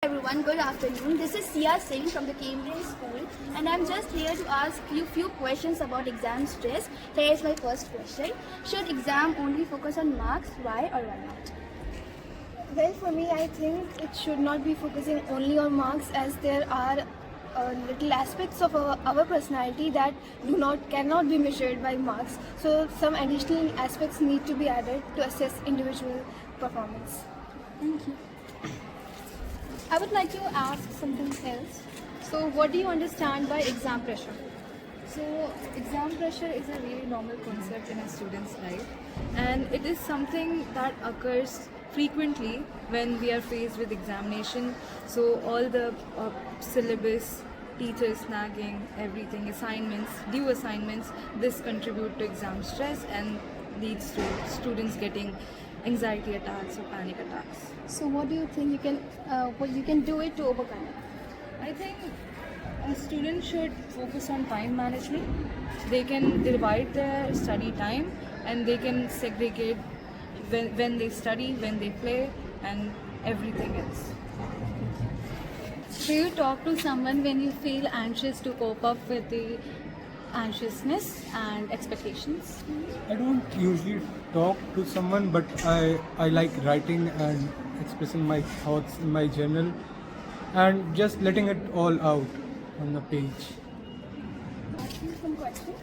Everyone, good afternoon. This is Sia Singh from the Cambridge School, and I'm just here to ask you few questions about exam stress. Here is my first question. Should exam only focus on marks? Why or why not? Well, for me, I think it should not be focusing only on marks, as there are little aspects of our personality that cannot be measured by marks. So some additional aspects need to be added to assess individual performance. Thank you. I would like to ask something else. So, what do you understand by exam pressure? So, exam pressure is a really normal concept in a student's life, and it is something that occurs frequently when we are faced with examination. So, all the syllabus, teachers nagging, everything, assignments, due assignments, this contribute to exam stress and leads to students getting anxiety attacks or panic attacks. So, what do you think you can do it to overcome it? I think a student should focus on time management. They can divide their study time and they can segregate when they study, when they play, and everything else. Do you talk to someone when you feel anxious to cope up with the anxiousness and expectations? I don't usually talk to someone, but I like writing and expressing my thoughts in my journal and just letting it all out on the page. Ask you some questions.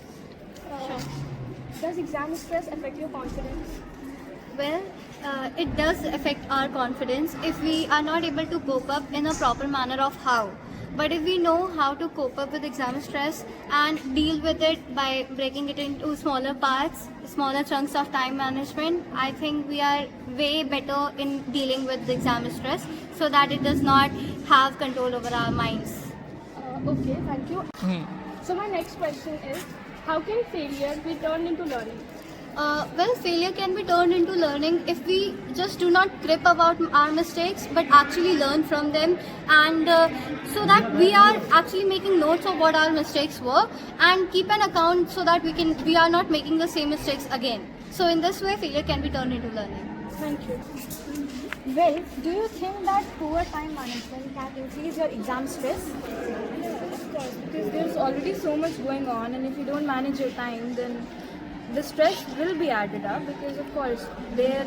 Does exam stress affect your confidence? Well, it does affect our confidence if we are not able to cope up in a proper manner of how. But if we know how to cope up with exam stress and deal with it by breaking it into smaller parts, smaller chunks of time management, I think we are way better in dealing with the exam stress so that it does not have control over our minds. Okay, thank you. So my next question is, how can failure be turned into learning? Well, failure can be turned into learning if we just do not crib about our mistakes but actually learn from them, and so that we are actually making notes of what our mistakes were and keep an account so that we are not making the same mistakes again. So in this way, failure can be turned into learning. Thank you. Well, do you think that poor time management can increase your exam stress? Of course, because there's already so much going on, and if you don't manage your time, then the stress will be added up, because of course there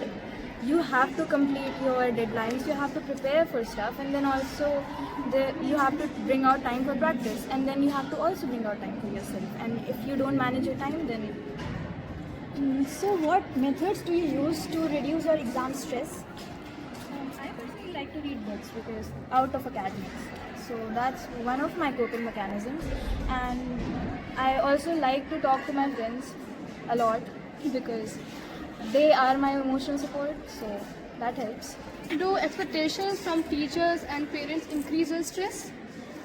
you have to complete your deadlines, you have to prepare for stuff, and then also you have to bring out time for practice, and then you have to also bring out time for yourself, and if you don't manage your time, then So, what methods do you use to reduce your exam stress? I personally like to read books because out of academics. So that's one of my coping mechanisms, and I also like to talk to my friends a lot because they are my emotional support, so that helps. Do expectations from teachers and parents increase your stress?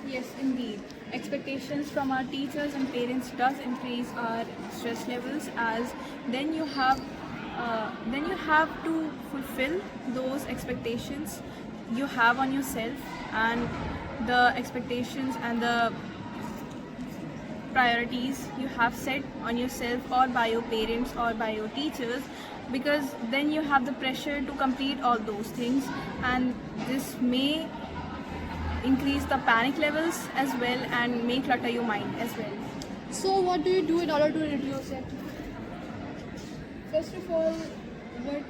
Yes, indeed. Expectations from our teachers and parents does increase our stress levels, as then you have to fulfill those expectations you have on yourself, and the expectations and the priorities you have set on yourself or by your parents or by your teachers, because then you have the pressure to complete all those things, and this may increase the panic levels as well and may clutter your mind as well. So what do you do in order to reduce it? First of all, what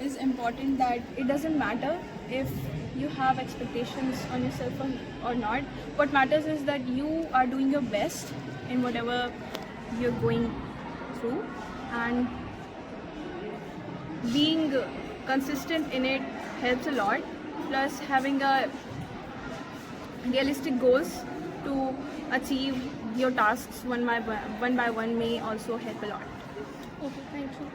is important that it doesn't matter if you have expectations on yourself or not. What matters is that you are doing your best in whatever you're going through, and being consistent in it helps a lot. Plus, having a realistic goals to achieve your tasks one by one may also help a lot. Okay, thank you.